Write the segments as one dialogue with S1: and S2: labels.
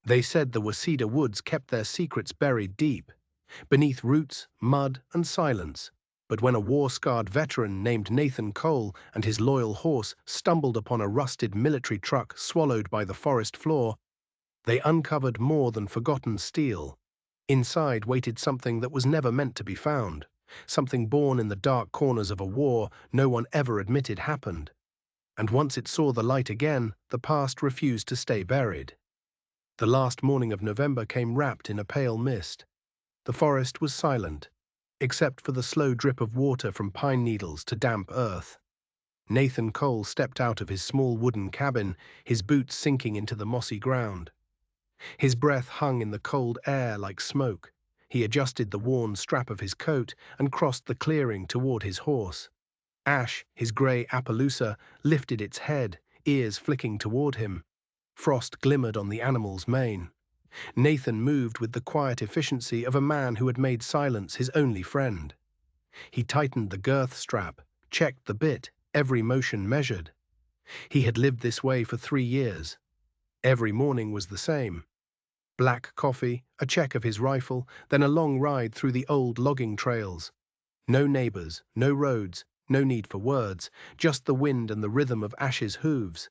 S1: They said the Waseda woods kept their secrets buried deep, beneath roots, mud, and silence. But when a war-scarred veteran named Nathan Cole and his loyal horse stumbled upon a rusted military truck swallowed by the forest floor, they uncovered more than forgotten steel. Inside waited something that was never meant to be found, something born in the dark corners of a war no one ever admitted happened. And once it saw the light again, the past refused to stay buried. The last morning of November came wrapped in a pale mist. The forest was silent, except for the slow drip of water from pine needles to damp earth. Nathan Cole stepped out of his small wooden cabin, his boots sinking into the mossy ground. His breath hung in the cold air like smoke. He adjusted the worn strap of his coat and crossed the clearing toward his horse. Ash, his grey Appaloosa, lifted its head, ears flicking toward him. Frost glimmered on the animal's mane. Nathan moved with the quiet efficiency of a man who had made silence his only friend. He tightened the girth strap, checked the bit, every motion measured. He had lived this way for 3 years. Every morning was the same. Black coffee, a check of his rifle, then a long ride through the old logging trails. No neighbors, no roads, no need for words, just the wind and the rhythm of Ash's hooves.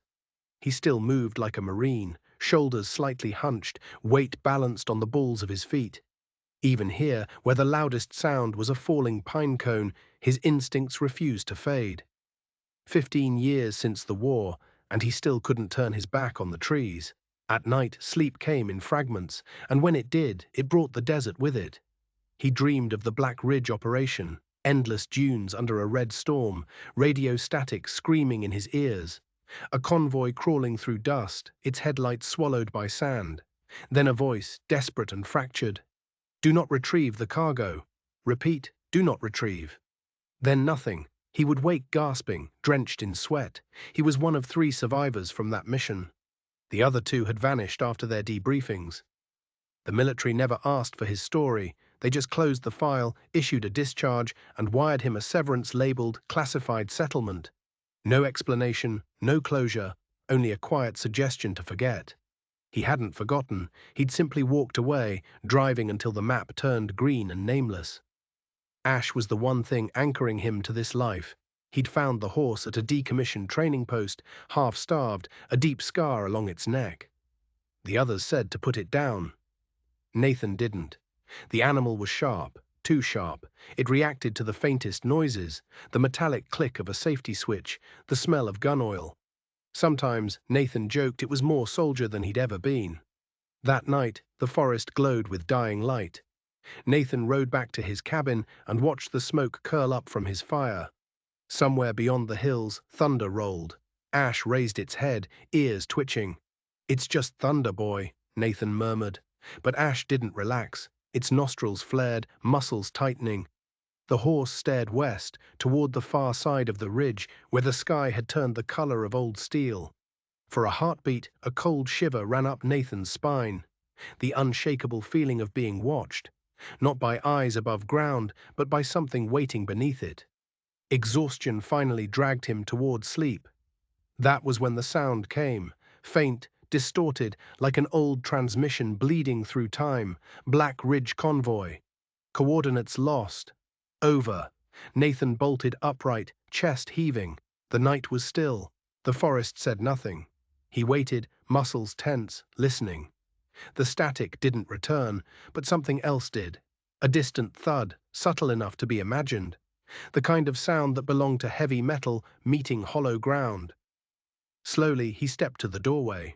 S1: He still moved like a marine, shoulders slightly hunched, weight balanced on the balls of his feet. Even here, where the loudest sound was a falling pine cone, his instincts refused to fade. 15 years since the war, and he still couldn't turn his back on the trees. At night, sleep came in fragments, and when it did, it brought the desert with it. He dreamed of the Black Ridge operation, endless dunes under a red storm, radio static screaming in his ears, a convoy crawling through dust, its headlights swallowed by sand. Then a voice, desperate and fractured. Do not retrieve the cargo. Repeat, do not retrieve. Then nothing. He would wake gasping, drenched in sweat. He was one of 3 survivors from that mission. The other 2 had vanished after their debriefings. The military never asked for his story. They just closed the file, issued a discharge, and wired him a severance labeled classified settlement. No explanation, no closure, only a quiet suggestion to forget. He hadn't forgotten. He'd simply walked away, driving until the map turned green and nameless. Ash was the one thing anchoring him to this life. He'd found the horse at a decommissioned training post, half-starved, a deep scar along its neck. The others said to put it down. Nathan didn't. The animal was sharp, too sharp. It reacted to the faintest noises, the metallic click of a safety switch, the smell of gun oil. Sometimes, Nathan joked, it was more soldier than he'd ever been. That night, the forest glowed with dying light. Nathan rode back to his cabin and watched the smoke curl up from his fire. Somewhere beyond the hills, thunder rolled. Ash raised its head, ears twitching. It's just thunder, boy, Nathan murmured. But Ash didn't relax. Its nostrils flared, muscles tightening. The horse stared west, toward the far side of the ridge, where the sky had turned the color of old steel. For a heartbeat, a cold shiver ran up Nathan's spine. The unshakable feeling of being watched. Not by eyes above ground, but by something waiting beneath it. Exhaustion finally dragged him toward sleep. That was when the sound came, faint, distorted, like an old transmission bleeding through time. Black Ridge convoy. Coordinates lost. Over. Nathan bolted upright, chest heaving. The night was still. The forest said nothing. He waited, muscles tense, listening. The static didn't return, but something else did. A distant thud, subtle enough to be imagined. The kind of sound that belonged to heavy metal meeting hollow ground. Slowly, he stepped to the doorway.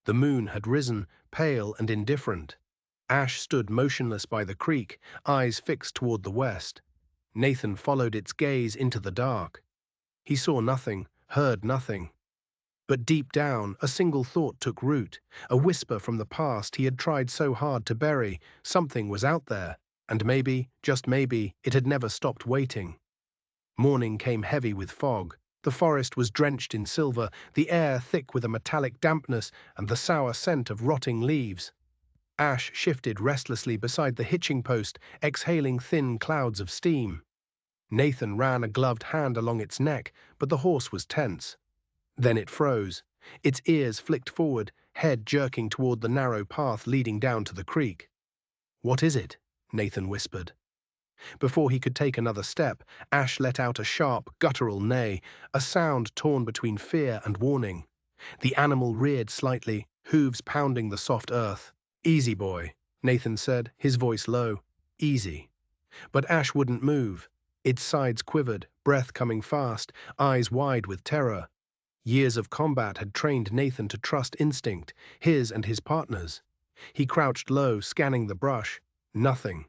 S1: The moon had risen, pale and indifferent. Ash stood motionless by the creek, eyes fixed toward the west. Nathan followed its gaze into the dark. He saw nothing, heard nothing. But deep down, a single thought took root, a whisper from the past he had tried so hard to bury. Something was out there, and maybe, just maybe, it had never stopped waiting. Morning came heavy with fog. The forest was drenched in silver, the air thick with a metallic dampness and the sour scent of rotting leaves. Ash shifted restlessly beside the hitching post, exhaling thin clouds of steam. Nathan ran a gloved hand along its neck, but the horse was tense. Then it froze. Its ears flicked forward, head jerking toward the narrow path leading down to the creek. "What is it?" Nathan whispered. Before he could take another step, Ash let out a sharp, guttural neigh, a sound torn between fear and warning. The animal reared slightly, hooves pounding the soft earth. "Easy, boy," Nathan said, his voice low. "Easy." But Ash wouldn't move. Its sides quivered, breath coming fast, eyes wide with terror. Years of combat had trained Nathan to trust instinct, his and his partner's. He crouched low, scanning the brush. Nothing.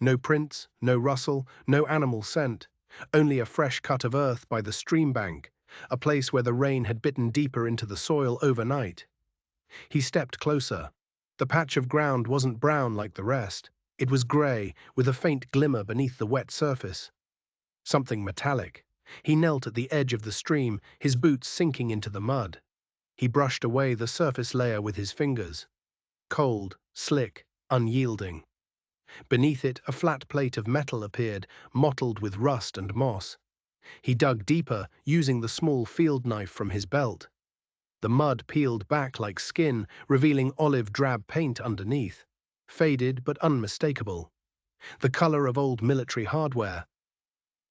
S1: No prints, no rustle, no animal scent. Only a fresh cut of earth by the stream bank, a place where the rain had bitten deeper into the soil overnight. He stepped closer. The patch of ground wasn't brown like the rest. It was grey, with a faint glimmer beneath the wet surface. Something metallic. He knelt at the edge of the stream, his boots sinking into the mud. He brushed away the surface layer with his fingers. Cold, slick, unyielding. Beneath it, a flat plate of metal appeared, mottled with rust and moss. He dug deeper, using the small field knife from his belt. The mud peeled back like skin, revealing olive-drab paint underneath. Faded but unmistakable. The color of old military hardware.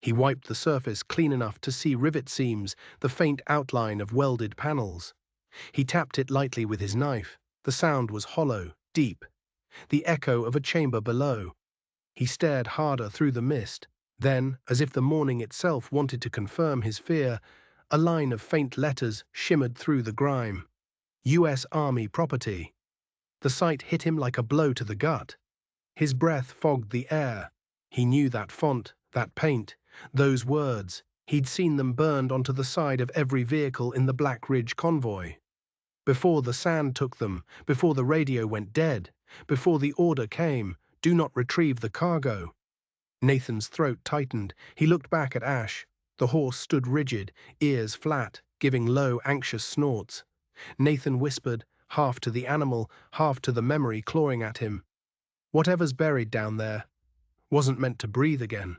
S1: He wiped the surface clean enough to see rivet seams, the faint outline of welded panels. He tapped it lightly with his knife. The sound was hollow, deep. The echo of a chamber below. He stared harder through the mist. Then, as if the morning itself wanted to confirm his fear, a line of faint letters shimmered through the grime. U.S. Army property. The sight hit him like a blow to the gut. His breath fogged the air. He knew that font, that paint, those words. He'd seen them burned onto the side of every vehicle in the Black Ridge convoy. Before the sand took them, before the radio went dead, before the order came, "Do not retrieve the cargo." Nathan's throat tightened. He looked back at Ash. The horse stood rigid, ears flat, giving low, anxious snorts. Nathan whispered, half to the animal, half to the memory clawing at him. "Whatever's buried down there wasn't meant to breathe again."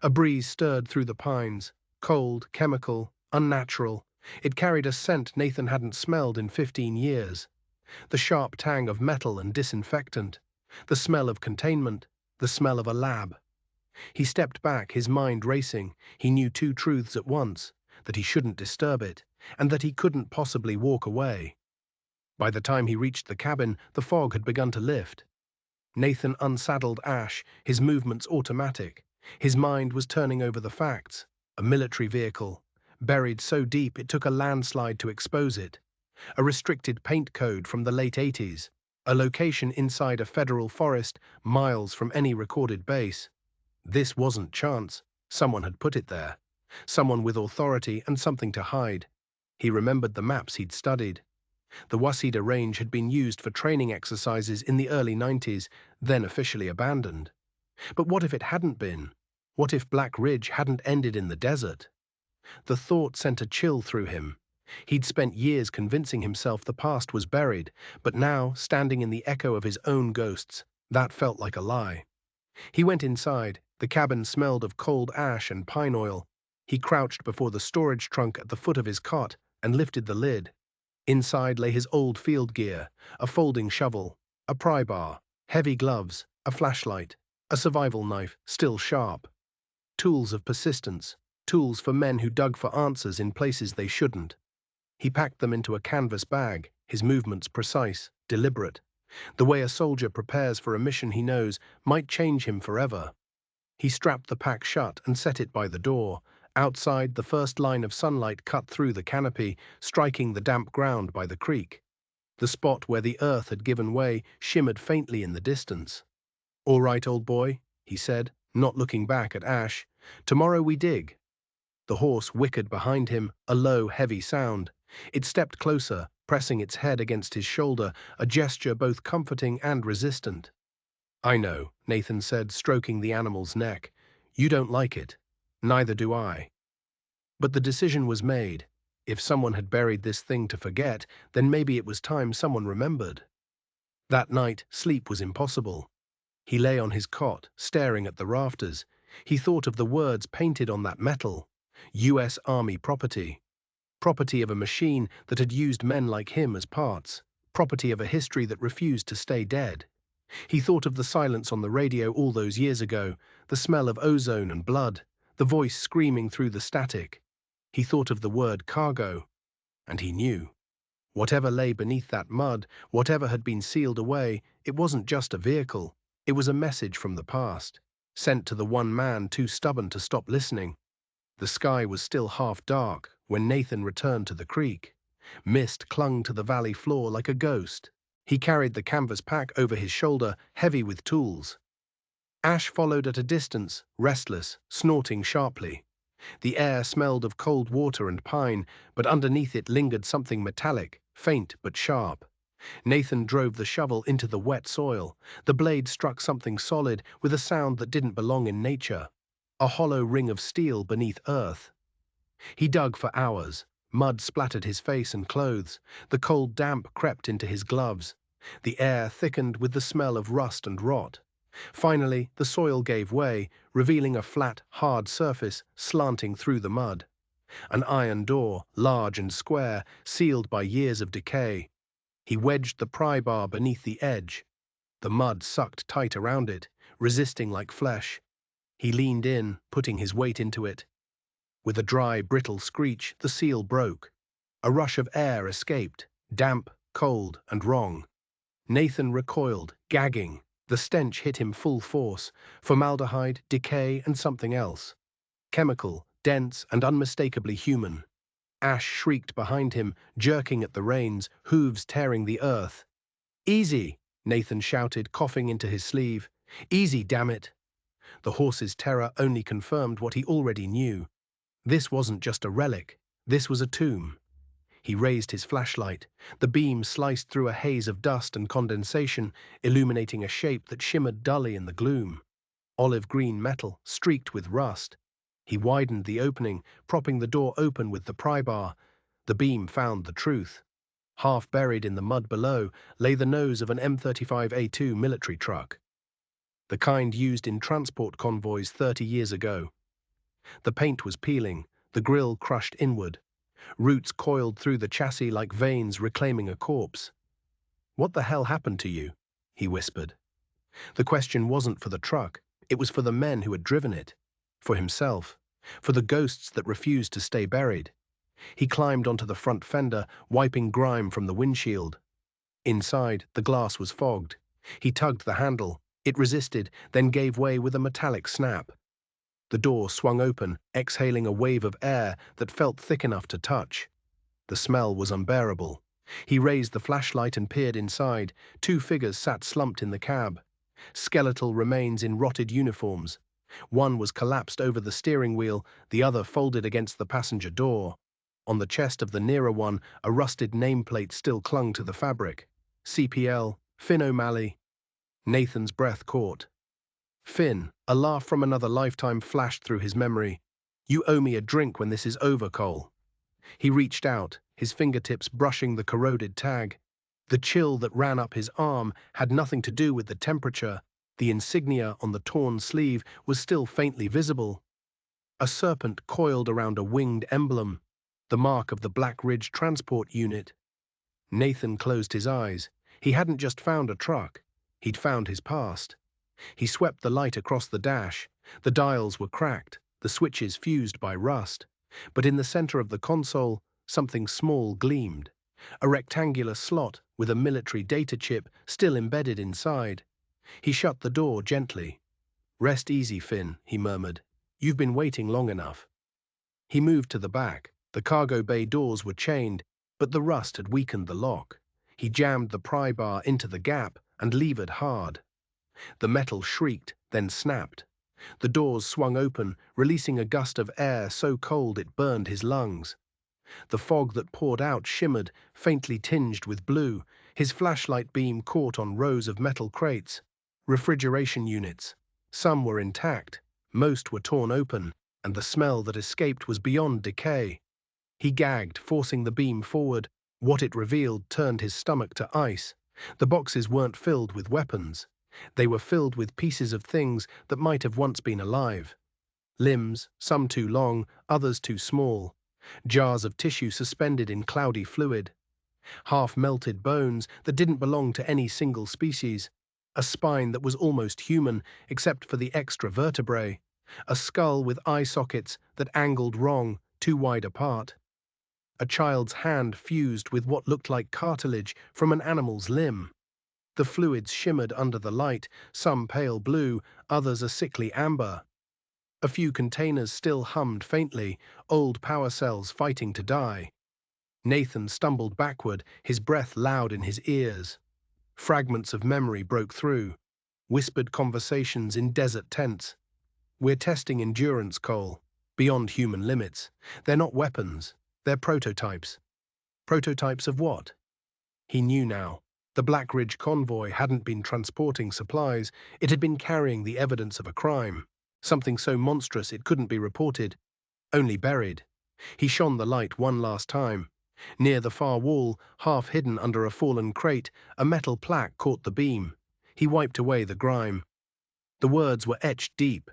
S1: A breeze stirred through the pines, cold, chemical, unnatural. It carried a scent Nathan hadn't smelled in 15 years. The sharp tang of metal and disinfectant. The smell of containment. The smell of a lab. He stepped back, his mind racing. He knew two truths at once, that he shouldn't disturb it, and that he couldn't possibly walk away. By the time he reached the cabin, the fog had begun to lift. Nathan unsaddled Ash, his movements automatic. His mind was turning over the facts. A military vehicle, buried so deep it took a landslide to expose it. A restricted paint code from the late 80s. A location inside a federal forest, miles from any recorded base. This wasn't chance. Someone had put it there. Someone with authority and something to hide. He remembered the maps he'd studied. The Waseda Range had been used for training exercises in the early 90s, then officially abandoned. But what if it hadn't been? What if Black Ridge hadn't ended in the desert? The thought sent a chill through him. He'd spent years convincing himself the past was buried, but now, standing in the echo of his own ghosts, that felt like a lie. He went inside. The cabin smelled of cold ash and pine oil. He crouched before the storage trunk at the foot of his cot and lifted the lid. Inside lay his old field gear, a folding shovel, a pry bar, heavy gloves, a flashlight, a survival knife, still sharp. Tools of persistence, tools for men who dug for answers in places they shouldn't. He packed them into a canvas bag, his movements precise, deliberate. The way a soldier prepares for a mission he knows might change him forever. He strapped the pack shut and set it by the door. Outside, the first line of sunlight cut through the canopy, striking the damp ground by the creek. The spot where the earth had given way shimmered faintly in the distance. "All right, old boy," he said, not looking back at Ash. "Tomorrow we dig." The horse whickered behind him, a low, heavy sound. It stepped closer, pressing its head against his shoulder, a gesture both comforting and resistant. "I know," Nathan said, stroking the animal's neck. "You don't like it. Neither do I. But the decision was made. If someone had buried this thing to forget, then maybe it was time someone remembered." That night, sleep was impossible. He lay on his cot, staring at the rafters. He thought of the words painted on that metal. U.S. Army property. property of a machine that had used men like him as parts, property of a history that refused to stay dead. He thought of the silence on the radio all those years ago, the smell of ozone and blood, the voice screaming through the static. He thought of the word cargo, and he knew. Whatever lay beneath that mud, whatever had been sealed away, it wasn't just a vehicle. It was a message from the past, sent to the one man too stubborn to stop listening. The sky was still half dark when Nathan returned to the creek. Mist clung to the valley floor like a ghost. He carried the canvas pack over his shoulder, heavy with tools. Ash followed at a distance, restless, snorting sharply. The air smelled of cold water and pine, but underneath it lingered something metallic, faint but sharp. Nathan drove the shovel into the wet soil. The blade struck something solid with a sound that didn't belong in nature. A hollow ring of steel beneath earth. He dug for hours. Mud splattered his face and clothes. The cold damp crept into his gloves. The air thickened with the smell of rust and rot. Finally, the soil gave way, revealing a flat, hard surface slanting through the mud. An iron door, large and square, sealed by years of decay. He wedged the pry bar beneath the edge. The mud sucked tight around it, resisting like flesh. He leaned in, putting his weight into it. With a dry, brittle screech, the seal broke. A rush of air escaped, damp, cold, and wrong. Nathan recoiled, gagging. The stench hit him full force, formaldehyde, decay, and something else. Chemical, dense, and unmistakably human. Ash shrieked behind him, jerking at the reins, hooves tearing the earth. "Easy!" Nathan shouted, coughing into his sleeve. "Easy, damn it!" The horse's terror only confirmed what he already knew. This wasn't just a relic. This was a tomb. He raised his flashlight. The beam sliced through a haze of dust and condensation, illuminating a shape that shimmered dully in the gloom. Olive-green metal, streaked with rust. He widened the opening, propping the door open with the pry bar. The beam found the truth. Half buried in the mud below lay the nose of an M35A2 military truck, the kind used in transport convoys 30 years ago. The paint was peeling, the grille crushed inward. Roots coiled through the chassis like veins reclaiming a corpse. "What the hell happened to you?" he whispered. The question wasn't for the truck, it was for the men who had driven it. For himself. For the ghosts that refused to stay buried. He climbed onto the front fender, wiping grime from the windshield. Inside, the glass was fogged. He tugged the handle. It resisted, then gave way with a metallic snap. The door swung open, exhaling a wave of air that felt thick enough to touch. The smell was unbearable. He raised the flashlight and peered inside. Two figures sat slumped in the cab. Skeletal remains in rotted uniforms. One was collapsed over the steering wheel, the other folded against the passenger door. On the chest of the nearer one, a rusted nameplate still clung to the fabric. CPL, Finn O'Malley. Nathan's breath caught. Finn, a laugh from another lifetime flashed through his memory. "You owe me a drink when this is over, Cole." He reached out, his fingertips brushing the corroded tag. The chill that ran up his arm had nothing to do with the temperature. The insignia on the torn sleeve was still faintly visible. A serpent coiled around a winged emblem, the mark of the Black Ridge Transport Unit. Nathan closed his eyes. He hadn't just found a truck. He'd found his past. He swept the light across the dash. The dials were cracked, the switches fused by rust. But in the center of the console, something small gleamed. A rectangular slot with a military data chip still embedded inside. He shut the door gently. "Rest easy, Finn," he murmured. "You've been waiting long enough." He moved to the back. The cargo bay doors were chained, but the rust had weakened the lock. He jammed the pry bar into the gap and levered hard. The metal shrieked, then snapped. The doors swung open, releasing a gust of air so cold it burned his lungs. The fog that poured out shimmered, faintly tinged with blue. His flashlight beam caught on rows of metal crates. Refrigeration units. Some were intact, most were torn open, and the smell that escaped was beyond decay. He gagged, forcing the beam forward. What it revealed turned his stomach to ice. The boxes weren't filled with weapons. They were filled with pieces of things that might have once been alive. Limbs, some too long, others too small. Jars of tissue suspended in cloudy fluid, half-melted bones that didn't belong to any single species, a spine that was almost human except for the extra vertebrae, a skull with eye sockets that angled wrong, too wide apart, a child's hand fused with what looked like cartilage from an animal's limb. The fluids shimmered under the light, some pale blue, others a sickly amber. A few containers still hummed faintly, old power cells fighting to die. Nathan stumbled backward, his breath loud in his ears. Fragments of memory broke through. Whispered conversations in desert tents. "We're testing endurance, Cole. Beyond human limits. They're not weapons. They're prototypes." Prototypes of what? He knew now. The Black Ridge convoy hadn't been transporting supplies, it had been carrying the evidence of a crime. Something so monstrous it couldn't be reported, only buried. He shone the light one last time. Near the far wall, half hidden under a fallen crate, a metal plaque caught the beam. He wiped away the grime. The words were etched deep.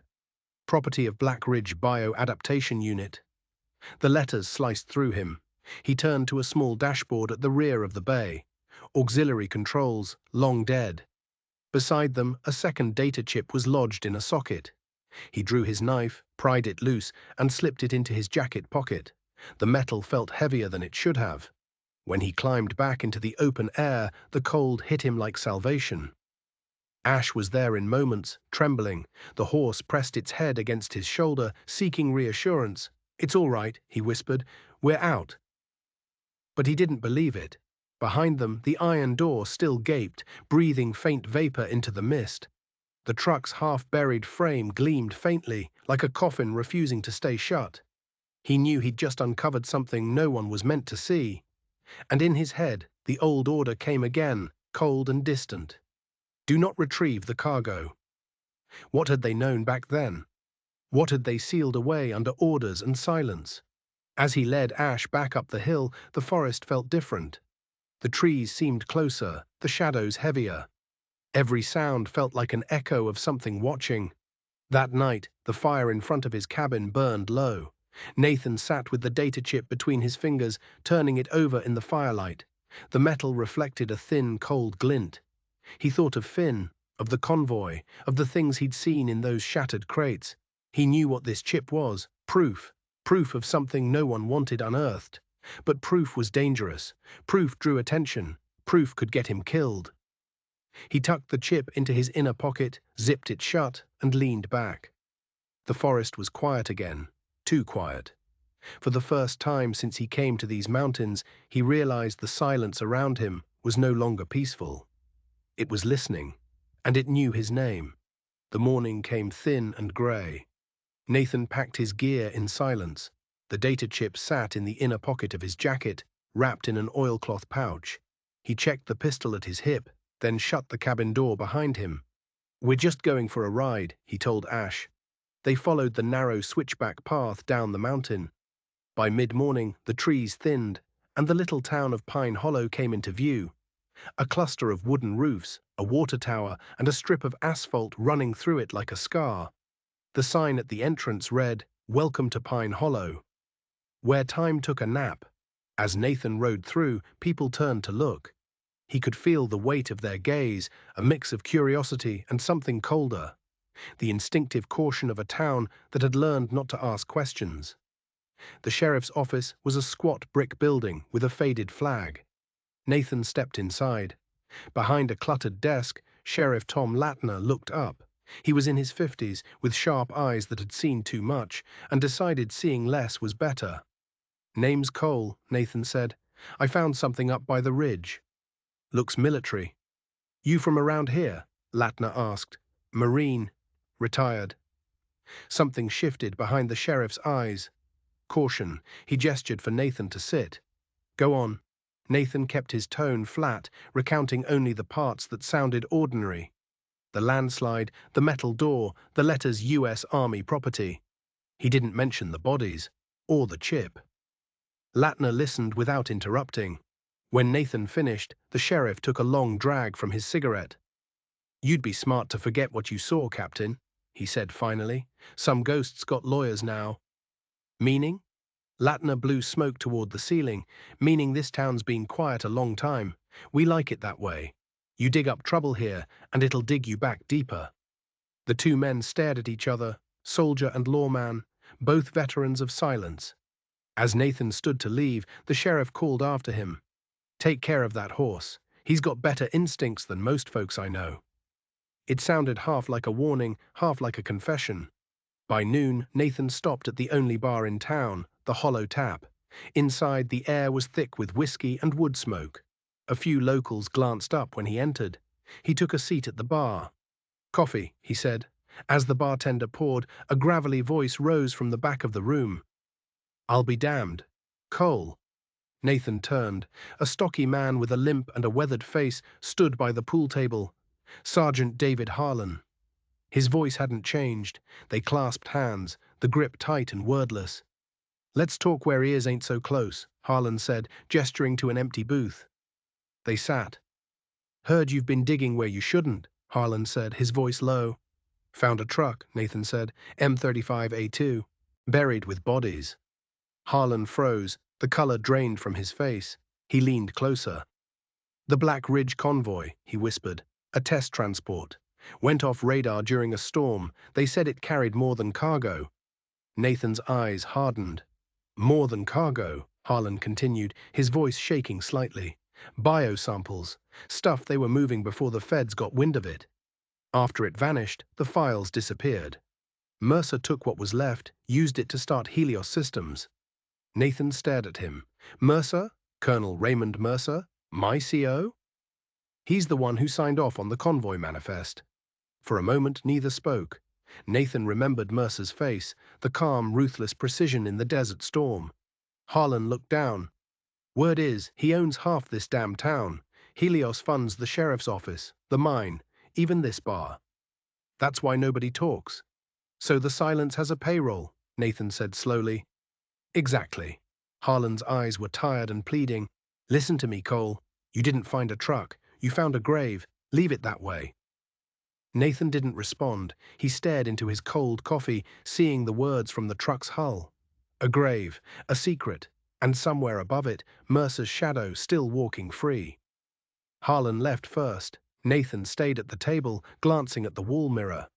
S1: Property of Black Ridge Bio-Adaptation Unit. The letters sliced through him. He turned to a small dashboard at the rear of the bay. Auxiliary controls, long dead. Beside them, a second data chip was lodged in a socket. He drew his knife, pried it loose, and slipped it into his jacket pocket. The metal felt heavier than it should have. When he climbed back into the open air, the cold hit him like salvation. Ash was there in moments, trembling. The horse pressed its head against his shoulder, seeking reassurance. "It's all right," he whispered. "We're out." But he didn't believe it. Behind them, the iron door still gaped, breathing faint vapor into the mist. The truck's half-buried frame gleamed faintly, like a coffin refusing to stay shut. He knew he'd just uncovered something no one was meant to see. And in his head, the old order came again, cold and distant. Do not retrieve the cargo. What had they known back then? What had they sealed away under orders and silence? As he led Ash back up the hill, the forest felt different. The trees seemed closer, the shadows heavier. Every sound felt like an echo of something watching. That night, the fire in front of his cabin burned low. Nathan sat with the data chip between his fingers, turning it over in the firelight. The metal reflected a thin, cold glint. He thought of Finn, of the convoy, of the things he'd seen in those shattered crates. He knew what this chip was, proof. Proof of something no one wanted unearthed. But proof was dangerous. Proof drew attention. Proof could get him killed. He tucked the chip into his inner pocket, zipped it shut, and leaned back. The forest was quiet again, too quiet. For the first time since he came to these mountains, he realized the silence around him was no longer peaceful. It was listening, and it knew his name. The morning came thin and grey. Nathan packed his gear in silence. The data chip sat in the inner pocket of his jacket, wrapped in an oilcloth pouch. He checked the pistol at his hip, then shut the cabin door behind him. "We're just going for a ride," he told Ash. They followed the narrow switchback path down the mountain. By mid-morning, the trees thinned, and the little town of Pine Hollow came into view. A cluster of wooden roofs, a water tower, and a strip of asphalt running through it like a scar. The sign at the entrance read, "Welcome to Pine Hollow," where time took a nap. As Nathan rode through, people turned to look. He could feel the weight of their gaze, a mix of curiosity and something colder. The instinctive caution of a town that had learned not to ask questions. The sheriff's office was a squat brick building with a faded flag. Nathan stepped inside. Behind a cluttered desk, Sheriff Tom Latner looked up. He was in his 50s, with sharp eyes that had seen too much, and decided seeing less was better. "Name's Cole," Nathan said. "I found something up by the ridge. Looks military." "You from around here?" Latner asked. "Marine. Retired." Something shifted behind the sheriff's eyes. Caution. He gestured for Nathan to sit. "Go on." Nathan kept his tone flat, recounting only the parts that sounded ordinary. The landslide, the metal door, the letters U.S. Army property. He didn't mention the bodies, or the chip. Latner listened without interrupting. When Nathan finished, the sheriff took a long drag from his cigarette. "You'd be smart to forget what you saw, Captain," he said finally. "Some ghosts got lawyers now." "Meaning?" Latner blew smoke toward the ceiling, meaning this town's been quiet a long time. We like it that way. You dig up trouble here, and it'll dig you back deeper. The two men stared at each other, soldier and lawman, both veterans of silence. As Nathan stood to leave, the sheriff called after him, "Take care of that horse. He's got better instincts than most folks I know." It sounded half like a warning, half like a confession. By noon, Nathan stopped at the only bar in town, the Hollow Tap. Inside, the air was thick with whiskey and wood smoke. A few locals glanced up when he entered. He took a seat at the bar. "Coffee," he said. As the bartender poured, a gravelly voice rose from the back of the room. "I'll be damned. Cole." Nathan turned. A stocky man with a limp and a weathered face stood by the pool table. Sergeant David Harlan. His voice hadn't changed. They clasped hands, the grip tight and wordless. "Let's talk where ears ain't so close," Harlan said, gesturing to an empty booth. They sat. "Heard you've been digging where you shouldn't," Harlan said, his voice low. "Found a truck," Nathan said, M35A2, buried with bodies. Harlan froze, the color drained from his face. He leaned closer. "The Black Ridge convoy," he whispered. "A test transport. Went off radar during a storm. They said it carried more than cargo." Nathan's eyes hardened. "More than cargo," Harlan continued, his voice shaking slightly. "Biosamples. Stuff they were moving before the feds got wind of it. After it vanished, the files disappeared. Mercer took what was left, used it to start Helios Systems." Nathan stared at him. "Mercer? Colonel Raymond Mercer? My CO? He's the one who signed off on the convoy manifest." For a moment, neither spoke. Nathan remembered Mercer's face, the calm, ruthless precision in the desert storm. Harlan looked down. "Word is, he owns half this damn town. Helios funds the sheriff's office, the mine, even this bar. That's why nobody talks." "So the silence has a payroll," Nathan said slowly. "Exactly." Harlan's eyes were tired and pleading. "Listen to me, Cole. You didn't find a truck. You found a grave. Leave it that way." Nathan didn't respond. He stared into his cold coffee, seeing the words from the truck's hull. A grave, a secret, and somewhere above it, Mercer's shadow still walking free. Harlan left first. Nathan stayed at the table, glancing at the wall mirror.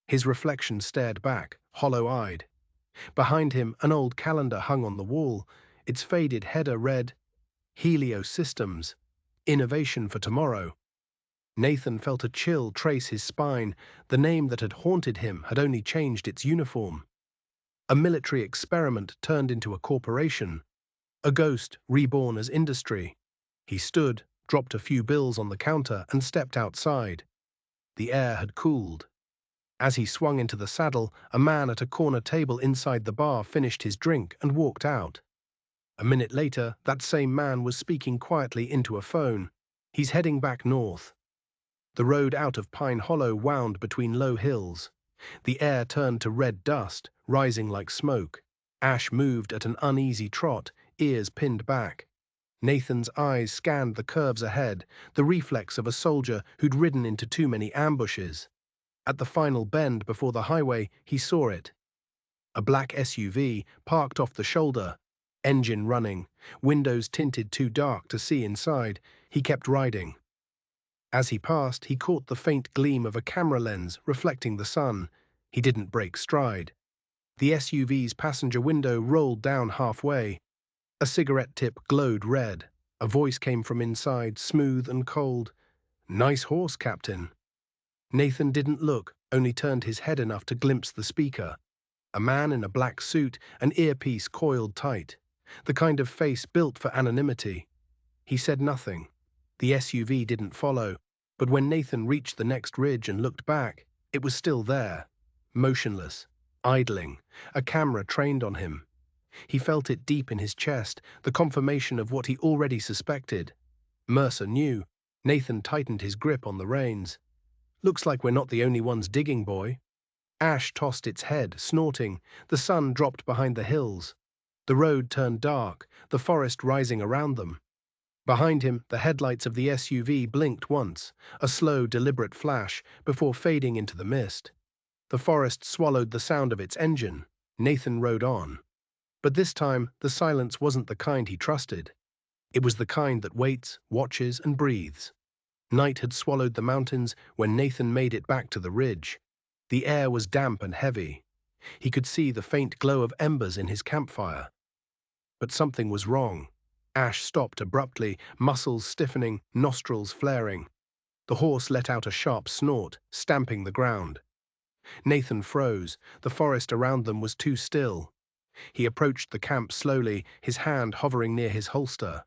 S1: His reflection stared back, hollow-eyed. Behind him, an old calendar hung on the wall. Its faded header read, "Helios Systems. Innovation for Tomorrow." Nathan felt a chill trace his spine. The name that had haunted him had only changed its uniform. A military experiment turned into a corporation. A ghost reborn as industry. He stood, dropped a few bills on the counter, and stepped outside. The air had cooled. As he swung into the saddle, a man at a corner table inside the bar finished his drink and walked out. A minute later, that same man was speaking quietly into a phone. "He's heading back north." The road out of Pine Hollow wound between low hills. The air turned to red dust, rising like smoke. Ash moved at an uneasy trot, ears pinned back. Nathan's eyes scanned the curves ahead, the reflex of a soldier who'd ridden into too many ambushes. At the final bend before the highway, he saw it. A black SUV parked off the shoulder, engine running, windows tinted too dark to see inside. He kept riding. As he passed, he caught the faint gleam of a camera lens reflecting the sun. He didn't break stride. The SUV's passenger window rolled down halfway. A cigarette tip glowed red. A voice came from inside, smooth and cold. "Nice horse, Captain." Nathan didn't look, only turned his head enough to glimpse the speaker. A man in a black suit, an earpiece coiled tight. The kind of face built for anonymity. He said nothing. The SUV didn't follow, but when Nathan reached the next ridge and looked back, it was still there, motionless, idling, a camera trained on him. He felt it deep in his chest, the confirmation of what he already suspected. Mercer knew. Nathan tightened his grip on the reins. "Looks like we're not the only ones digging, boy." Ash tossed its head, snorting. The sun dropped behind the hills. The road turned dark, the forest rising around them. Behind him, the headlights of the SUV blinked once, a slow, deliberate flash, before fading into the mist. The forest swallowed the sound of its engine. Nathan rode on. But this time, the silence wasn't the kind he trusted. It was the kind that waits, watches, and breathes. Night had swallowed the mountains when Nathan made it back to the ridge. The air was damp and heavy. He could see the faint glow of embers in his campfire. But something was wrong. Ash stopped abruptly, muscles stiffening, nostrils flaring. The horse let out a sharp snort, stamping the ground. Nathan froze. The forest around them was too still. He approached the camp slowly, his hand hovering near his holster.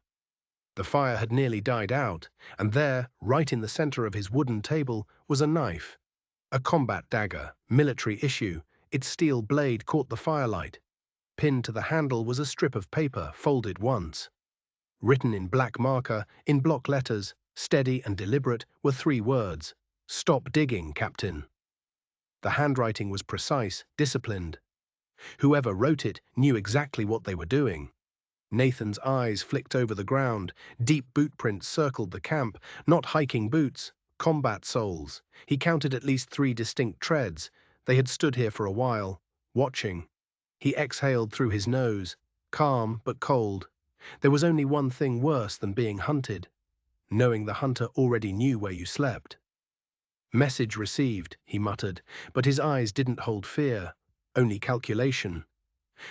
S1: The fire had nearly died out, and there, right in the center of his wooden table, was a knife. A combat dagger, military issue. Its steel blade caught the firelight. Pinned to the handle was a strip of paper, folded once. Written in black marker, in block letters, steady and deliberate, were 3 words: "Stop digging, Captain." The handwriting was precise, disciplined. Whoever wrote it knew exactly what they were doing. Nathan's eyes flicked over the ground. Deep boot prints circled the camp, not hiking boots, combat soles. He counted at least 3 distinct treads. They had stood here for a while, watching. He exhaled through his nose, calm but cold. There was only one thing worse than being hunted: knowing the hunter already knew where you slept. "Message received," he muttered, but his eyes didn't hold fear, only calculation.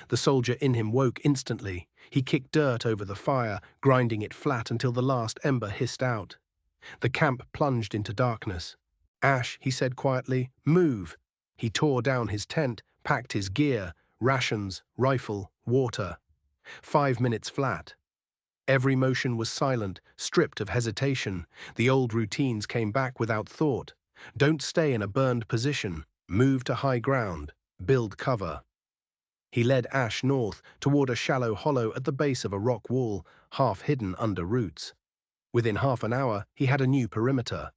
S1: The soldier in him woke instantly. He kicked dirt over the fire, grinding it flat until the last ember hissed out. The camp plunged into darkness. "Ash," he said quietly, "move." He tore down his tent, packed his gear, rations, rifle, water. 5 minutes flat. Every motion was silent, stripped of hesitation. The old routines came back without thought. Don't stay in a burned position. Move to high ground. Build cover. He led Ash north, toward a shallow hollow at the base of a rock wall, half hidden under roots. Within half an hour, he had a new perimeter.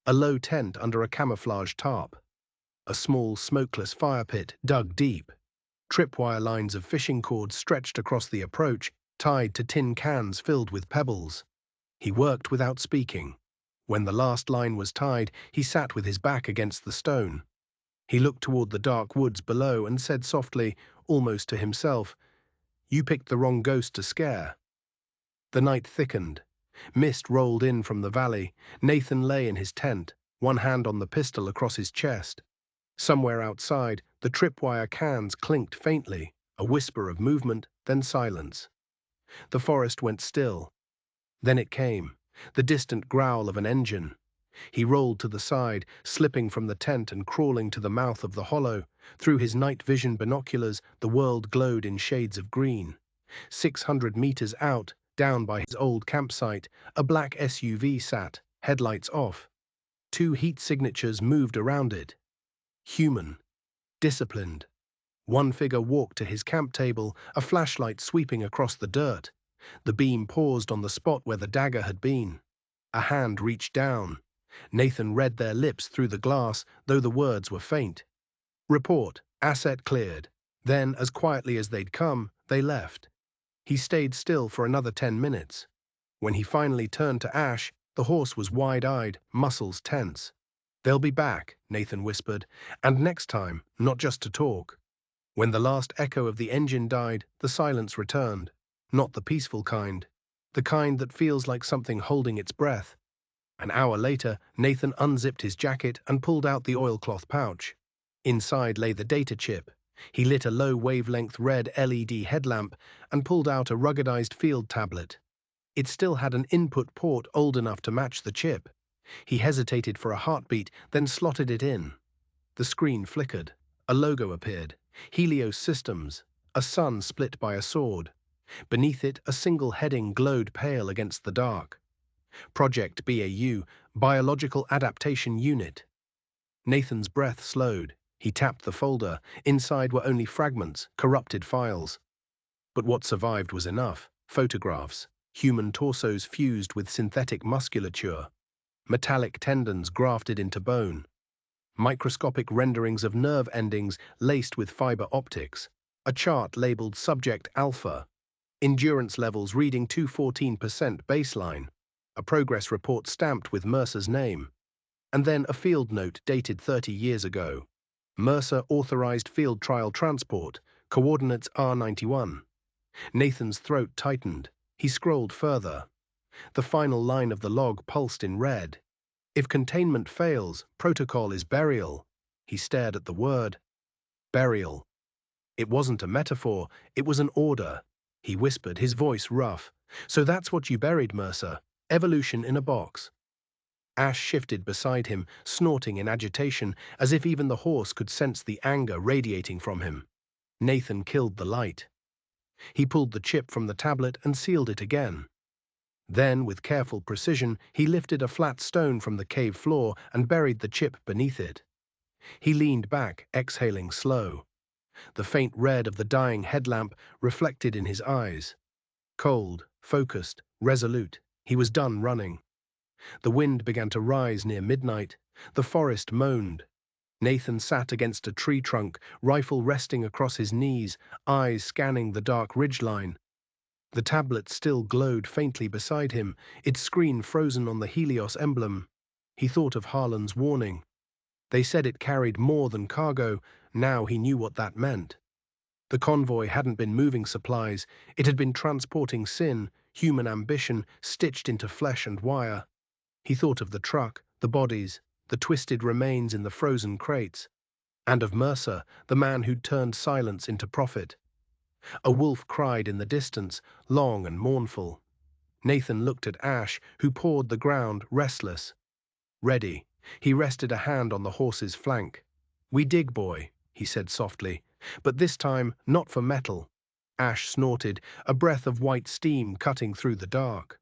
S1: A low tent under a camouflage tarp. A small, smokeless fire pit dug deep. Tripwire lines of fishing cords stretched across the approach, tied to tin cans filled with pebbles. He worked without speaking. When the last line was tied, he sat with his back against the stone. He looked toward the dark woods below and said softly, almost to himself, "You picked the wrong ghost to scare." The night thickened. Mist rolled in from the valley. Nathan lay in his tent, one hand on the pistol across his chest. Somewhere outside, the tripwire cans clinked faintly, a whisper of movement, then silence. The forest went still. Then it came, the distant growl of an engine. He rolled to the side, slipping from the tent and crawling to the mouth of the hollow. Through his night vision binoculars, the world glowed in shades of green. 600 meters out, down by his old campsite, a black SUV sat, headlights off. 2 heat signatures moved around it. Human. Disciplined. One figure walked to his camp table, a flashlight sweeping across the dirt. The beam paused on the spot where the dagger had been. A hand reached down. Nathan read their lips through the glass, though the words were faint. "Report, asset cleared." Then, as quietly as they'd come, they left. He stayed still for another 10 minutes. When he finally turned to Ash, the horse was wide-eyed, muscles tense. "They'll be back," Nathan whispered, "and next time, not just to talk." When the last echo of the engine died, the silence returned. Not the peaceful kind. The kind that feels like something holding its breath. An hour later, Nathan unzipped his jacket and pulled out the oilcloth pouch. Inside lay the data chip. He lit a low-wavelength red LED headlamp and pulled out a ruggedized field tablet. It still had an input port old enough to match the chip. He hesitated for a heartbeat, then slotted it in. The screen flickered. A logo appeared. Helios Systems. A sun split by a sword. Beneath it, a single heading glowed pale against the dark. Project BAU, Biological Adaptation Unit. Nathan's breath slowed. He tapped the folder. Inside were only fragments, corrupted files. But what survived was enough. Photographs. Human torsos fused with synthetic musculature. Metallic tendons grafted into bone. Microscopic renderings of nerve endings laced with fiber optics. A chart labeled Subject Alpha. Endurance levels reading 214% baseline. A progress report stamped with Mercer's name. And then a field note dated 30 years ago. Mercer authorized field trial transport, coordinates R91. Nathan's throat tightened. He scrolled further. The final line of the log pulsed in red. If containment fails, protocol is burial. He stared at the word. Burial. It wasn't a metaphor, it was an order. He whispered, his voice rough. So that's what you buried, Mercer. Evolution in a box. Ash shifted beside him, snorting in agitation, as if even the horse could sense the anger radiating from him. Nathan killed the light. He pulled the chip from the tablet and sealed it again. Then, with careful precision, he lifted a flat stone from the cave floor and buried the chip beneath it. He leaned back, exhaling slow. The faint red of the dying headlamp reflected in his eyes. Cold, focused, resolute, he was done running. The wind began to rise near midnight. The forest moaned. Nathan sat against a tree trunk, rifle resting across his knees, eyes scanning the dark ridgeline. The tablet still glowed faintly beside him, its screen frozen on the Helios emblem. He thought of Harlan's warning. They said it carried more than cargo. Now he knew what that meant. The convoy hadn't been moving supplies. It had been transporting sin, human ambition, stitched into flesh and wire. He thought of the truck, the bodies, the twisted remains in the frozen crates, and of Mercer, the man who'd turned silence into profit. A wolf cried in the distance, long and mournful. Nathan looked at Ash, who pawed the ground, restless. Ready. He rested a hand on the horse's flank. "We dig, boy," he said softly, "but this time not for metal." Ash snorted, a breath of white steam cutting through the dark.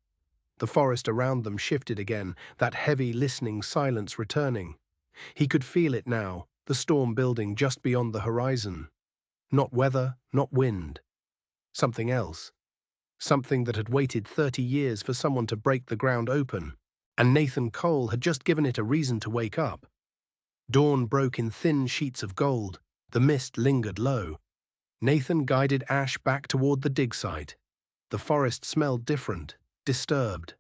S1: The forest around them shifted again, that heavy, listening silence returning. He could feel it now, the storm building just beyond the horizon. Not weather, not wind. Something else. Something that had waited 30 years for someone to break the ground open. And Nathan Cole had just given it a reason to wake up. Dawn broke in thin sheets of gold. The mist lingered low. Nathan guided Ash back toward the dig site. The forest smelled different, disturbed.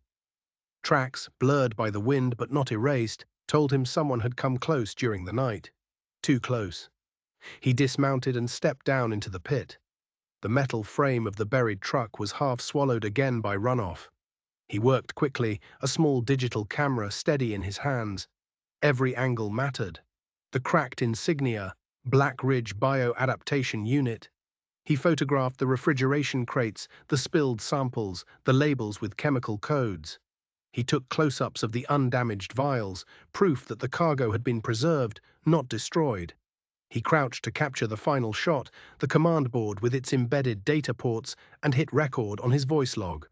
S1: Tracks, blurred by the wind but not erased, told him someone had come close during the night. Too close. He dismounted and stepped down into the pit. The metal frame of the buried truck was half swallowed again by runoff. He worked quickly, a small digital camera steady in his hands. Every angle mattered. The cracked insignia, Black Ridge Bioadaptation Unit. He photographed the refrigeration crates, the spilled samples, the labels with chemical codes. He took close-ups of the undamaged vials, proof that the cargo had been preserved, not destroyed. He crouched to capture the final shot, the command board with its embedded data ports, and hit record on his voice log.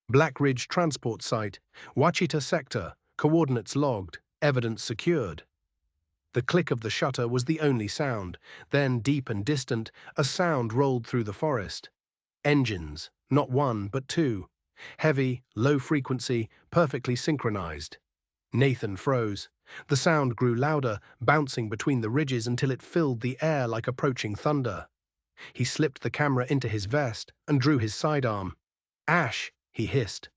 S1: Black Ridge Transport Site, Wachita Sector, coordinates logged, evidence secured. The click of the shutter was the only sound. Then, deep and distant, a sound rolled through the forest. Engines, not one, but two. Heavy, low frequency, perfectly synchronized. Nathan froze. The sound grew louder, bouncing between the ridges until it filled the air like approaching thunder. He slipped the camera into his vest and drew his sidearm. "Ash!" he hissed.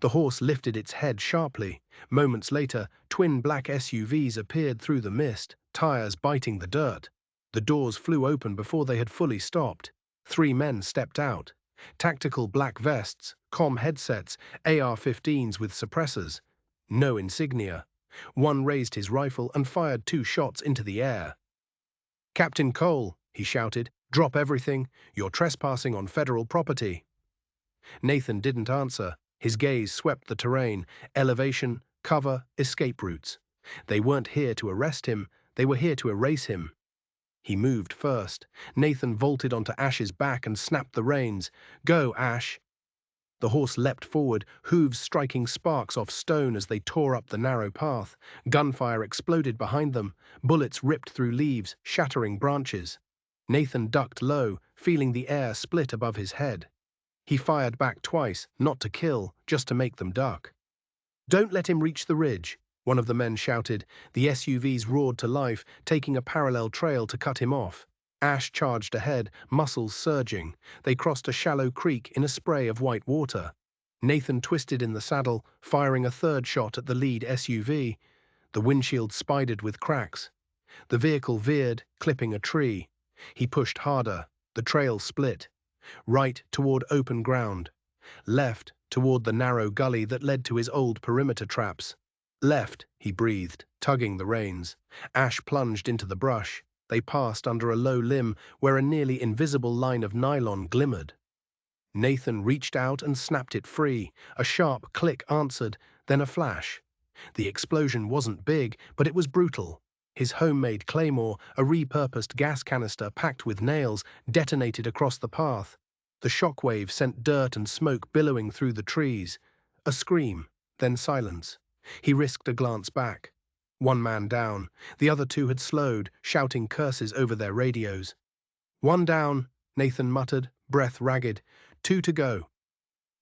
S1: The horse lifted its head sharply. Moments later, twin black SUVs appeared through the mist, tires biting the dirt. The doors flew open before they had fully stopped. 3 men stepped out. Tactical black vests, comm headsets, AR-15s with suppressors. No insignia. One raised his rifle and fired 2 shots into the air. "Captain Cole," he shouted, "drop everything. You're trespassing on federal property." Nathan didn't answer. His gaze swept the terrain, elevation, cover, escape routes. They weren't here to arrest him, they were here to erase him. He moved first. Nathan vaulted onto Ash's back and snapped the reins. "Go, Ash!" The horse leapt forward, hooves striking sparks off stone as they tore up the narrow path. Gunfire exploded behind them. Bullets ripped through leaves, shattering branches. Nathan ducked low, feeling the air split above his head. He fired back twice, not to kill, just to make them duck. "Don't let him reach the ridge," one of the men shouted. The SUVs roared to life, taking a parallel trail to cut him off. Ash charged ahead, muscles surging. They crossed a shallow creek in a spray of white water. Nathan twisted in the saddle, firing a 3rd shot at the lead SUV. The windshield spidered with cracks. The vehicle veered, clipping a tree. He pushed harder. The trail split. Right toward open ground. Left toward the narrow gully that led to his old perimeter traps. Left, he breathed, tugging the reins. Ash plunged into the brush. They passed under a low limb where a nearly invisible line of nylon glimmered. Nathan reached out and snapped it free. A sharp click answered, then a flash. The explosion wasn't big, but it was brutal. His homemade claymore, a repurposed gas canister packed with nails, detonated across the path. The shockwave sent dirt and smoke billowing through the trees. A scream, then silence. He risked a glance back. One man down. The other two had slowed, shouting curses over their radios. One down, Nathan muttered, breath ragged. Two to go.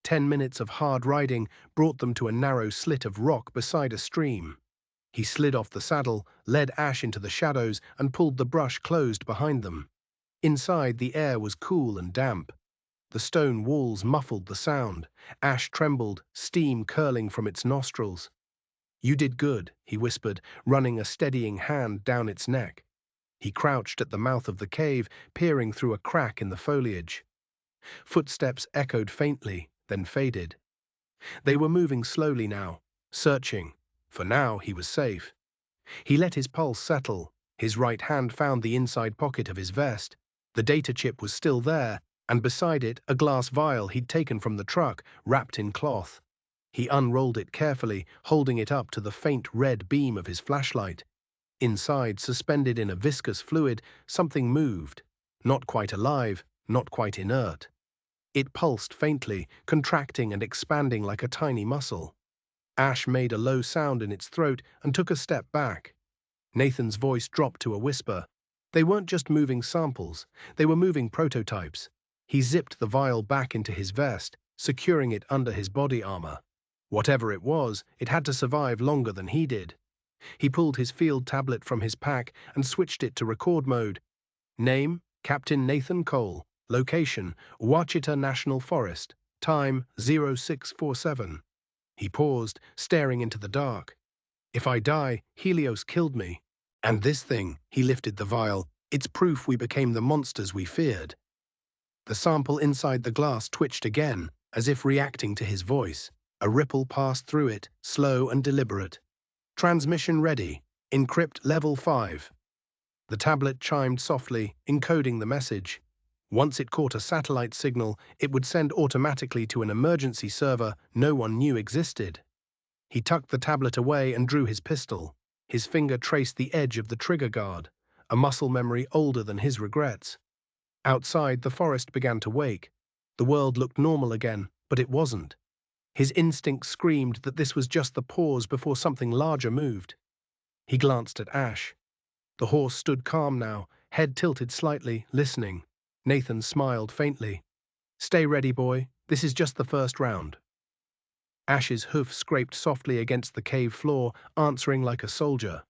S1: 10 minutes of hard riding brought them to a narrow slit of rock beside a stream. He slid off the saddle, led Ash into the shadows, and pulled the brush closed behind them. Inside, the air was cool and damp. The stone walls muffled the sound. Ash trembled, steam curling from its nostrils. You did good, he whispered, running a steadying hand down its neck. He crouched at the mouth of the cave, peering through a crack in the foliage. Footsteps echoed faintly, then faded. They were moving slowly now, searching. For now, he was safe. He let his pulse settle. His right hand found the inside pocket of his vest. The data chip was still there, and beside it, a glass vial he'd taken from the truck, wrapped in cloth. He unrolled it carefully, holding it up to the faint red beam of his flashlight. Inside, suspended in a viscous fluid, something moved. Not quite alive, not quite inert. It pulsed faintly, contracting and expanding like a tiny muscle. Ash made a low sound in its throat and took a step back. Nathan's voice dropped to a whisper. They weren't just moving samples, they were moving prototypes. He zipped the vial back into his vest, securing it under his body armor. Whatever it was, it had to survive longer than he did. He pulled his field tablet from his pack and switched it to record mode. Name, Captain Nathan Cole. Location, Ouachita National Forest. Time, 0647. He paused, staring into the dark. If I die, Helios killed me. And this thing, he lifted the vial, it's proof we became the monsters we feared. The sample inside the glass twitched again, as if reacting to his voice. A ripple passed through it, slow and deliberate. Transmission ready. Encrypt level 5. The tablet chimed softly, encoding the message. Once it caught a satellite signal, it would send automatically to an emergency server no one knew existed. He tucked the tablet away and drew his pistol. His finger traced the edge of the trigger guard, a muscle memory older than his regrets. Outside, the forest began to wake. The world looked normal again, but it wasn't. His instinct screamed that this was just the pause before something larger moved. He glanced at Ash. The horse stood calm now, head tilted slightly, listening. Nathan smiled faintly. Stay ready, boy. This is just the first round. Ash's hoof scraped softly against the cave floor, answering like a soldier.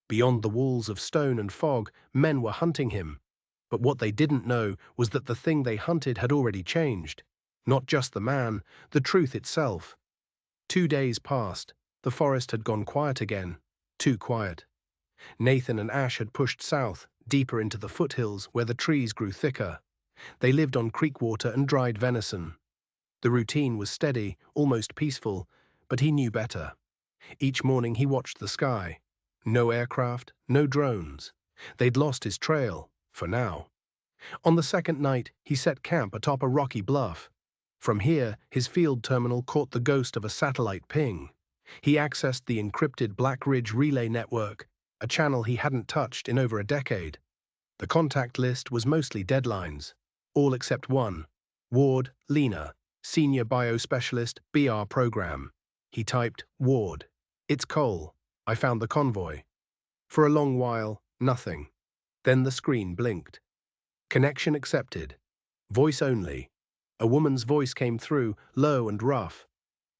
S1: Beyond the walls of stone and fog, men were hunting him. But what they didn't know was that the thing they hunted had already changed. Not just the man, the truth itself. 2 days passed. The forest had gone quiet again. Too quiet. Nathan and Ash had pushed south, deeper into the foothills where the trees grew thicker. They lived on creek water and dried venison. The routine was steady, almost peaceful, but he knew better. Each morning he watched the sky. No aircraft, no drones. They'd lost his trail, for now. On the second night, he set camp atop a rocky bluff. From here, his field terminal caught the ghost of a satellite ping. He accessed the encrypted Black Ridge relay network, a channel he hadn't touched in over a decade. The contact list was mostly deadlines, all except one. Ward, Lena, Senior Biospecialist, BR Program. He typed, Ward. It's Cole. I found the convoy. For a long while, nothing. Then the screen blinked. Connection accepted. Voice only. A woman's voice came through, low and rough.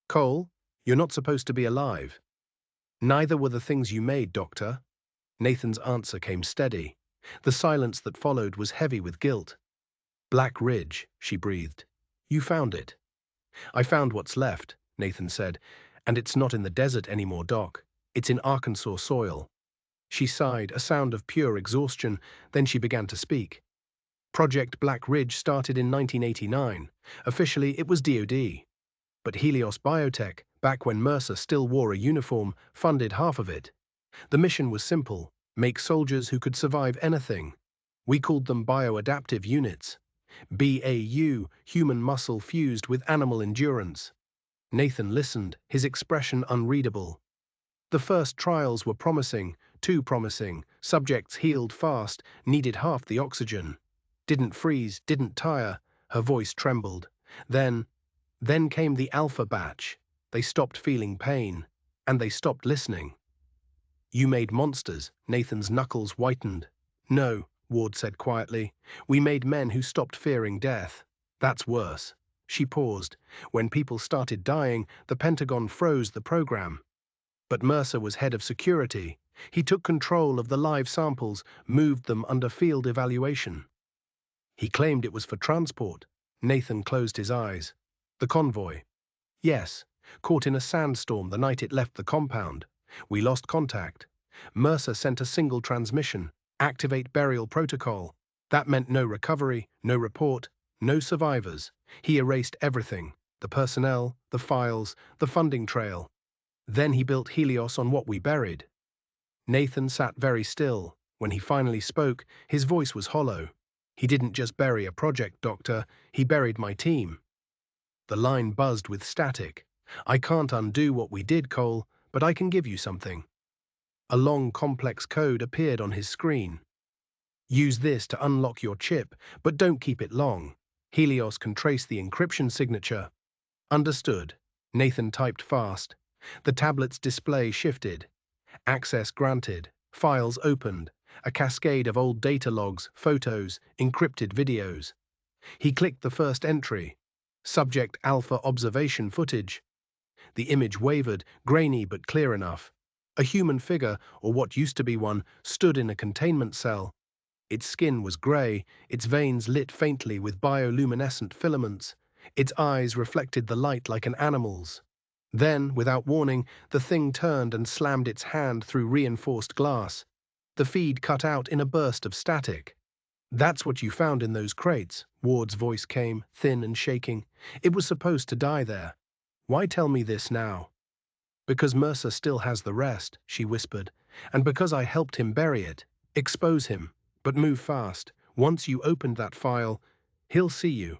S1: Cole, you're not supposed to be alive. Neither were the things you made, Doctor. Nathan's answer came steady. The silence that followed was heavy with guilt. Black Ridge, she breathed. You found it. I found what's left, Nathan said, and it's not in the desert anymore, Doc. It's in Arkansas soil. She sighed, a sound of pure exhaustion, then she began to speak. Project Black Ridge started in 1989. Officially, it was DoD. But Helios Biotech, back when Mercer still wore a uniform, funded half of it. The mission was simple: make soldiers who could survive anything. We called them bioadaptive units. BAU, human muscle fused with animal endurance. Nathan listened, his expression unreadable. The first trials were promising, too promising. Subjects healed fast, needed half the oxygen. Didn't freeze, didn't tire. Her voice trembled. Then came the alpha batch. They stopped feeling pain. And they stopped listening. You made monsters. Nathan's knuckles whitened. No, Ward said quietly. We made men who stopped fearing death. That's worse. She paused. When people started dying, the Pentagon froze the program. But Mercer was head of security. He took control of the live samples, moved them under field evaluation. He claimed it was for transport. Nathan closed his eyes. The convoy. Yes, caught in a sandstorm the night it left the compound. We lost contact. Mercer sent a single transmission. Activate burial protocol. That meant no recovery, no report, no survivors. He erased everything. The personnel, the files, the funding trail. Then he built Helios on what we buried. Nathan sat very still. When he finally spoke, his voice was hollow. He didn't just bury a project, Doctor. He buried my team. The line buzzed with static. I can't undo what we did, Cole, but I can give you something. A long, complex code appeared on his screen. Use this to unlock your chip, but don't keep it long. Helios can trace the encryption signature. Understood. Nathan typed fast. The tablet's display shifted. Access granted. Files opened. A cascade of old data logs, photos, encrypted videos. He clicked the first entry. Subject Alpha observation footage. The image wavered, grainy but clear enough. A human figure, or what used to be one, stood in a containment cell. Its skin was grey, its veins lit faintly with bioluminescent filaments. Its eyes reflected the light like an animal's. Then, without warning, the thing turned and slammed its hand through reinforced glass. The feed cut out in a burst of static. That's what you found in those crates, Ward's voice came, thin and shaking. It was supposed to die there. Why tell me this now? Because Mercer still has the rest, she whispered, and because I helped him bury it. Expose him, but move fast. Once you opened that file, he'll see you.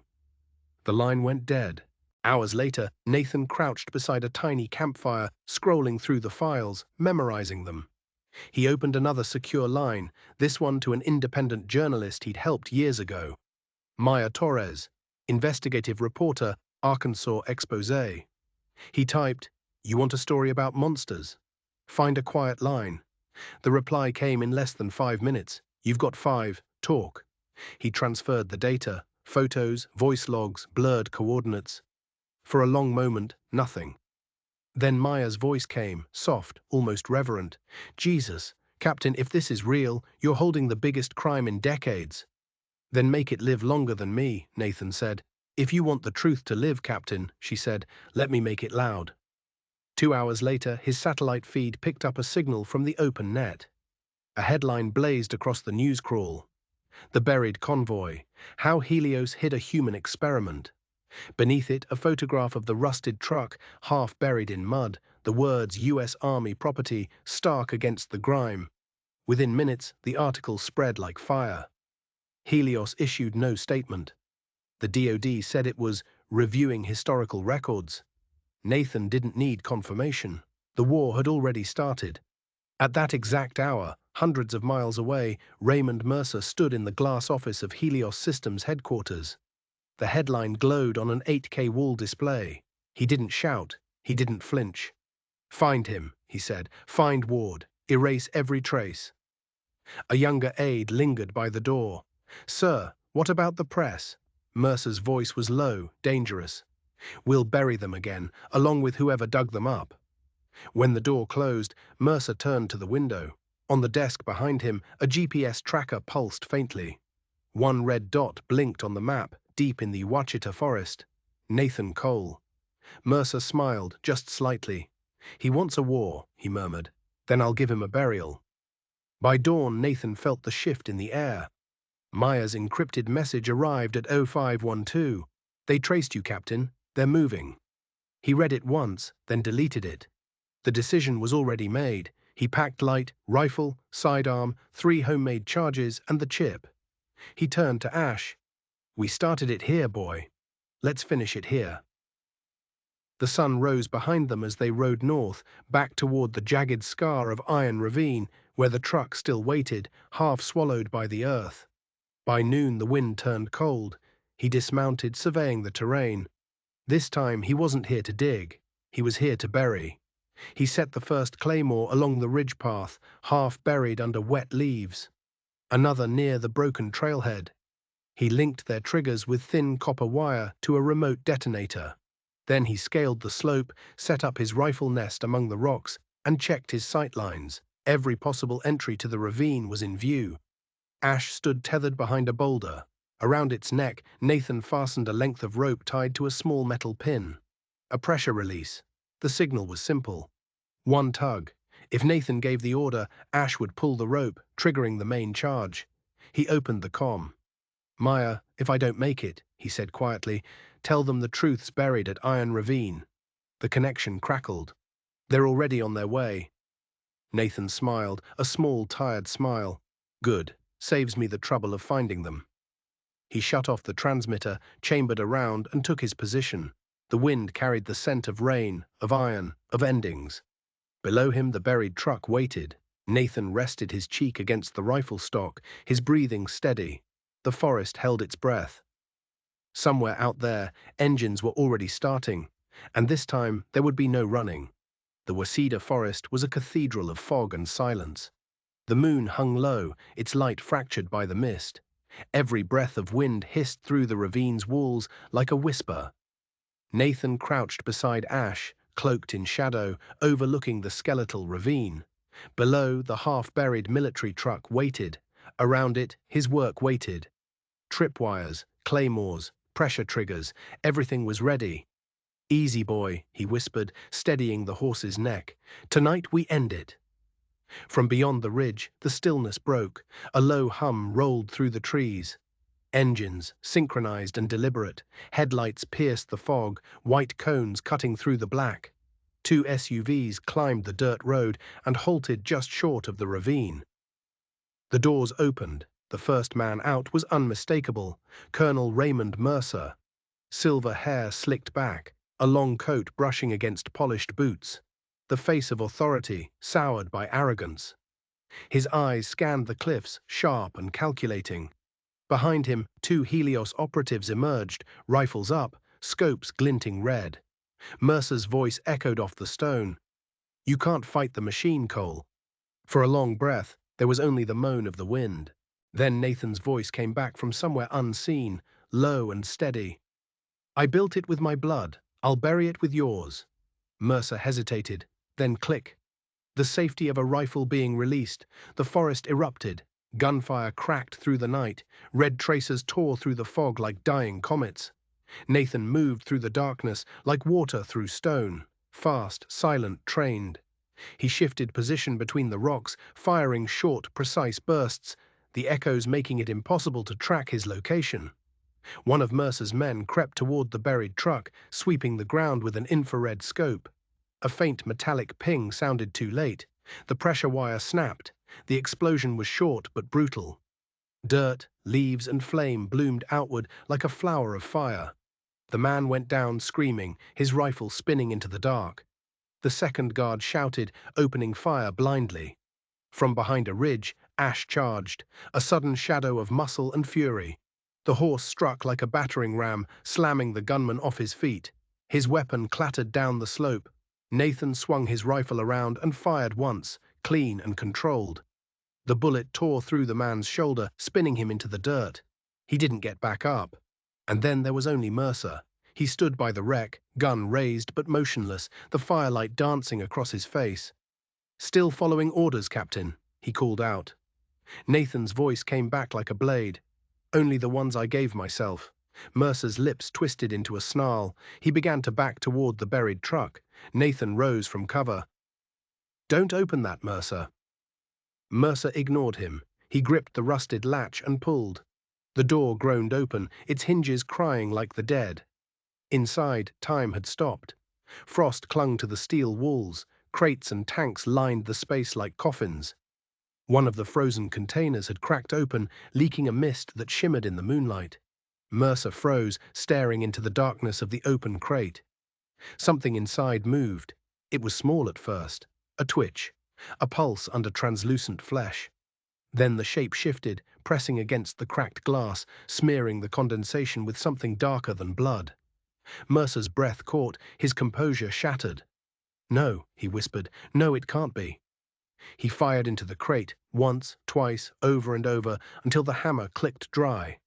S1: The line went dead. Hours later, Nathan crouched beside a tiny campfire, scrolling through the files, memorizing them. He opened another secure line, this one to an independent journalist he'd helped years ago. Maya Torres, investigative reporter, Arkansas Expose. He typed, "You want a story about monsters? Find a quiet line." The reply came in less than 5 minutes. "You've got 5, talk." He transferred the data, photos, voice logs, blurred coordinates. For a long moment, nothing. Then Maya's voice came, soft, almost reverent. "Jesus, Captain, if this is real, you're holding the biggest crime in decades." "Then make it live longer than me," Nathan said. "If you want the truth to live, Captain," she said, "let me make it loud." 2 hours later, his satellite feed picked up a signal from the open net. A headline blazed across the news crawl. "The Buried Convoy. How Helios Hid a Human Experiment." Beneath it, a photograph of the rusted truck, half buried in mud, the words U.S. Army property stark against the grime. Within minutes, the article spread like fire. Helios issued no statement. The DoD said it was reviewing historical records. Nathan didn't need confirmation. The war had already started. At that exact hour, hundreds of miles away, Raymond Mercer stood in the glass office of Helios Systems headquarters. The headline glowed on an 8K wall display. He didn't shout. He didn't flinch. "Find him," he said. "Find Ward. Erase every trace." A younger aide lingered by the door. "Sir, what about the press?" Mercer's voice was low, dangerous. "We'll bury them again, along with whoever dug them up." When the door closed, Mercer turned to the window. On the desk behind him, a GPS tracker pulsed faintly. One red dot blinked on the map, deep in the Ouachita forest. Nathan Cole. Mercer smiled, just slightly. "He wants a war," he murmured. "Then I'll give him a burial." By dawn, Nathan felt the shift in the air. Maya's encrypted message arrived at 0512. They traced you, Captain. They're moving. He read it once, then deleted it. The decision was already made. He packed light, rifle, sidearm, 3 homemade charges, and the chip. He turned to Ash. We started it here, boy. Let's finish it here. The sun rose behind them as they rode north, back toward the jagged scar of Iron Ravine, where the truck still waited, half swallowed by the earth. By noon the wind turned cold. He dismounted, surveying the terrain. This time he wasn't here to dig. He was here to bury. He set the first claymore along the ridge path, half buried under wet leaves. Another near the broken trailhead. He linked their triggers with thin copper wire to a remote detonator. Then he scaled the slope, set up his rifle nest among the rocks, and checked his sight lines. Every possible entry to the ravine was in view. Ash stood tethered behind a boulder. Around its neck, Nathan fastened a length of rope tied to a small metal pin. A pressure release. The signal was simple. One tug. If Nathan gave the order, Ash would pull the rope, triggering the main charge. He opened the comm. Maya, if I don't make it, he said quietly, tell them the truth's buried at Iron Ravine. The connection crackled. They're already on their way. Nathan smiled, a small, tired smile. Good. Saves me the trouble of finding them. He shut off the transmitter, chambered around, and took his position. The wind carried the scent of rain, of iron, of endings. Below him the buried truck waited. Nathan rested his cheek against the rifle stock, his breathing steady. The forest held its breath. Somewhere out there, engines were already starting, and this time there would be no running. The Waseda forest was a cathedral of fog and silence. The moon hung low, its light fractured by the mist. Every breath of wind hissed through the ravine's walls like a whisper. Nathan crouched beside Ash, cloaked in shadow, overlooking the skeletal ravine. Below, the half-buried military truck waited. Around it, his work waited. Tripwires, claymores, pressure triggers, everything was ready. Easy, boy, he whispered, steadying the horse's neck. Tonight we end it. From beyond the ridge, the stillness broke. A low hum rolled through the trees. Engines, synchronized and deliberate, headlights pierced the fog, white cones cutting through the black. 2 SUVs climbed the dirt road and halted just short of the ravine. The doors opened. The first man out was unmistakable, Colonel Raymond Mercer. Silver hair slicked back, a long coat brushing against polished boots. The face of authority, soured by arrogance. His eyes scanned the cliffs, sharp and calculating. Behind him, 2 Helios operatives emerged, rifles up, scopes glinting red. Mercer's voice echoed off the stone. You can't fight the machine, Cole. For a long breath, there was only the moan of the wind. Then Nathan's voice came back from somewhere unseen, low and steady. I built it with my blood. I'll bury it with yours. Mercer hesitated, then click. The safety of a rifle being released, the forest erupted. Gunfire cracked through the night. Red tracers tore through the fog like dying comets. Nathan moved through the darkness like water through stone, fast, silent, trained. He shifted position between the rocks, firing short, precise bursts, the echoes making it impossible to track his location. One of Mercer's men crept toward the buried truck, sweeping the ground with an infrared scope. A faint metallic ping sounded too late. The pressure wire snapped. The explosion was short but brutal. Dirt, leaves, and flame bloomed outward like a flower of fire. The man went down screaming, his rifle spinning into the dark. The second guard shouted, opening fire blindly. From behind a ridge, Ash charged, a sudden shadow of muscle and fury. The horse struck like a battering ram, slamming the gunman off his feet. His weapon clattered down the slope. Nathan swung his rifle around and fired once, clean and controlled. The bullet tore through the man's shoulder, spinning him into the dirt. He didn't get back up. And then there was only Mercer. He stood by the wreck, gun raised but motionless, the firelight dancing across his face. Still following orders, Captain, he called out. Nathan's voice came back like a blade. Only the ones I gave myself. Mercer's lips twisted into a snarl. He began to back toward the buried truck. Nathan rose from cover. Don't open that, Mercer. Mercer ignored him. He gripped the rusted latch and pulled. The door groaned open, its hinges crying like the dead. Inside, time had stopped. Frost clung to the steel walls, crates and tanks lined the space like coffins. One of the frozen containers had cracked open, leaking a mist that shimmered in the moonlight. Mercer froze, staring into the darkness of the open crate. Something inside moved. It was small at first, a twitch, a pulse under translucent flesh. Then the shape shifted, pressing against the cracked glass, smearing the condensation with something darker than blood. Mercer's breath caught, his composure shattered. "No," he whispered. "No, it can't be." He fired into the crate, once, twice, over and over, until the hammer clicked dry.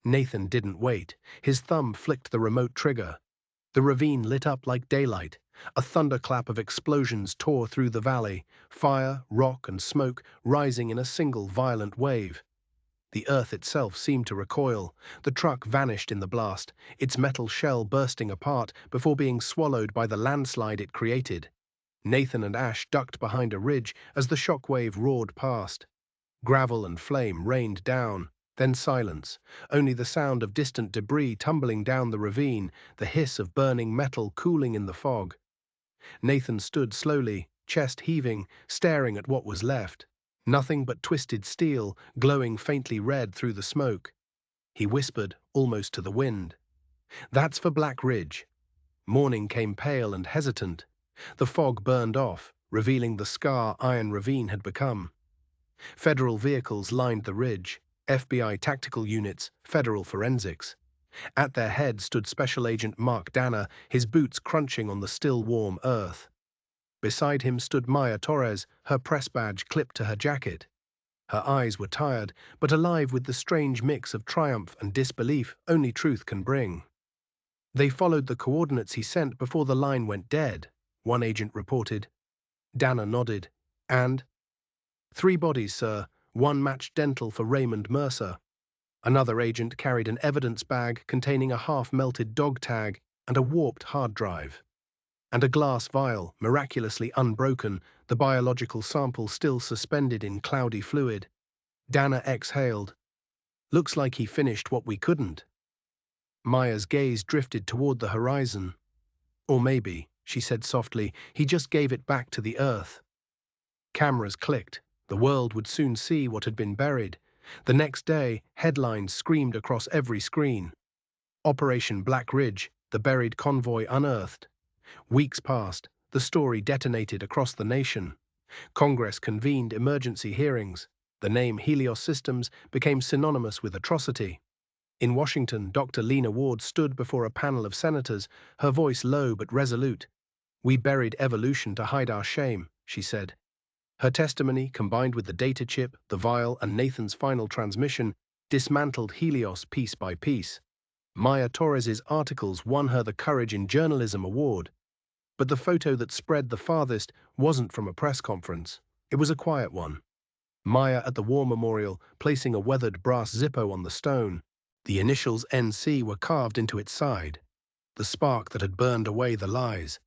S1: Nathan didn't wait. His thumb flicked the remote trigger. The ravine lit up like daylight. A thunderclap of explosions tore through the valley, fire, rock, and smoke rising in a single violent wave. The earth itself seemed to recoil. The truck vanished in the blast, its metal shell bursting apart before being swallowed by the landslide it created. Nathan and Ash ducked behind a ridge as the shockwave roared past. Gravel and flame rained down, then silence, only the sound of distant debris tumbling down the ravine, the hiss of burning metal cooling in the fog. Nathan stood slowly, chest heaving, staring at what was left. Nothing but twisted steel, glowing faintly red through the smoke. He whispered, almost to the wind, "That's for Black Ridge." Morning came pale and hesitant. The fog burned off, revealing the scar Iron Ravine had become. Federal vehicles lined the ridge, FBI tactical units, federal forensics. At their head stood Special Agent Mark Danner, his boots crunching on the still warm earth. Beside him stood Maya Torres, her press badge clipped to her jacket. Her eyes were tired, but alive with the strange mix of triumph and disbelief only truth can bring. "They followed the coordinates he sent before the line went dead," one agent reported. Danner nodded. "And?" "3 bodies, sir. One matched dental for Raymond Mercer." Another agent carried an evidence bag containing a half-melted dog tag and a warped hard drive. And a glass vial, miraculously unbroken, the biological sample still suspended in cloudy fluid. Danner exhaled. "Looks like he finished what we couldn't." Maya's gaze drifted toward the horizon. "Or maybe," she said softly, "he just gave it back to the earth." Cameras clicked. The world would soon see what had been buried. The next day, headlines screamed across every screen. Operation Black Ridge, the buried convoy unearthed. Weeks passed. The story detonated across the nation. Congress convened emergency hearings. The name Helios Systems became synonymous with atrocity. In Washington, Dr. Lena Ward stood before a panel of senators, her voice low but resolute. "We buried evolution to hide our shame," she said. Her testimony, combined with the data chip, the vial, and Nathan's final transmission, dismantled Helios piece by piece. Maya Torres's articles won her the Courage in Journalism award. But the photo that spread the farthest wasn't from a press conference. It was a quiet one. Maya at the War Memorial, placing a weathered brass Zippo on the stone. The initials NC were carved into its side, the spark that had burned away the lies.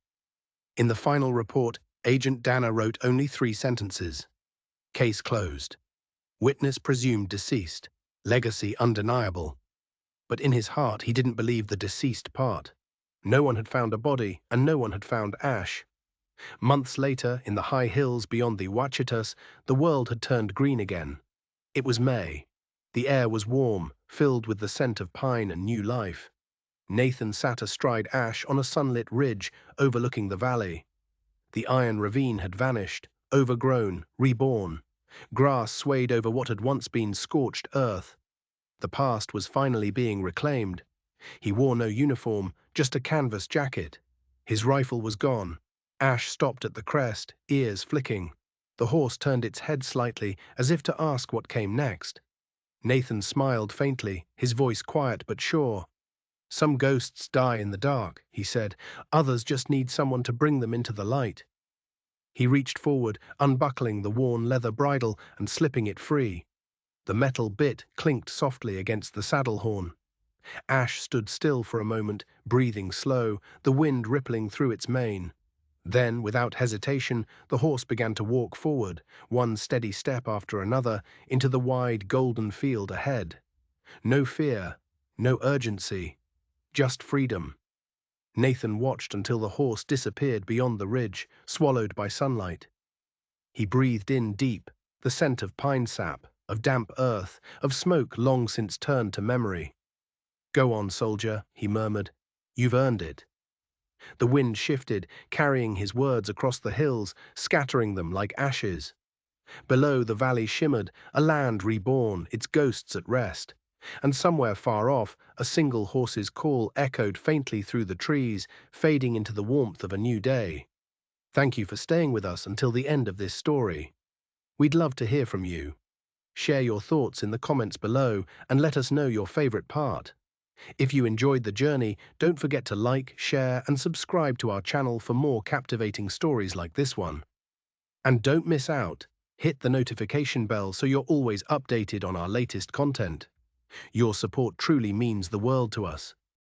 S1: In the final report, Agent Danner wrote only 3 sentences. Case closed. Witness presumed deceased. Legacy undeniable. But in his heart, he didn't believe the deceased part. No one had found a body, and no one had found Ash. Months later, in the high hills beyond the Ouachitas, the world had turned green again. It was May. The air was warm, filled with the scent of pine and new life. Nathan sat astride Ash on a sunlit ridge overlooking the valley. The Iron Ravine had vanished, overgrown, reborn. Grass swayed over what had once been scorched earth. The past was finally being reclaimed. He wore no uniform, just a canvas jacket. His rifle was gone. Ash stopped at the crest, ears flicking. The horse turned its head slightly, as if to ask what came next. Nathan smiled faintly, his voice quiet but sure. "Some ghosts die in the dark," he said. "Others just need someone to bring them into the light." He reached forward, unbuckling the worn leather bridle and slipping it free. The metal bit clinked softly against the saddle horn. Ash stood still for a moment, breathing slow, the wind rippling through its mane. Then, without hesitation, the horse began to walk forward, one steady step after another, into the wide golden field ahead. No fear, no urgency, just freedom. Nathan watched until the horse disappeared beyond the ridge, swallowed by sunlight. He breathed in deep, the scent of pine sap, of damp earth, of smoke long since turned to memory. "Go on, soldier," he murmured. "You've earned it." The wind shifted, carrying his words across the hills, scattering them like ashes. Below, the valley shimmered, a land reborn, its ghosts at rest. And somewhere far off, a single horse's call echoed faintly through the trees, fading into the warmth of a new day. Thank you for staying with us until the end of this story. We'd love to hear from you. Share your thoughts in the comments below and let us know your favorite part. If you enjoyed the journey, don't forget to like, share, and subscribe to our channel for more captivating stories like this one. And don't miss out. Hit the notification bell so you're always updated on our latest content. Your support truly means the world to us.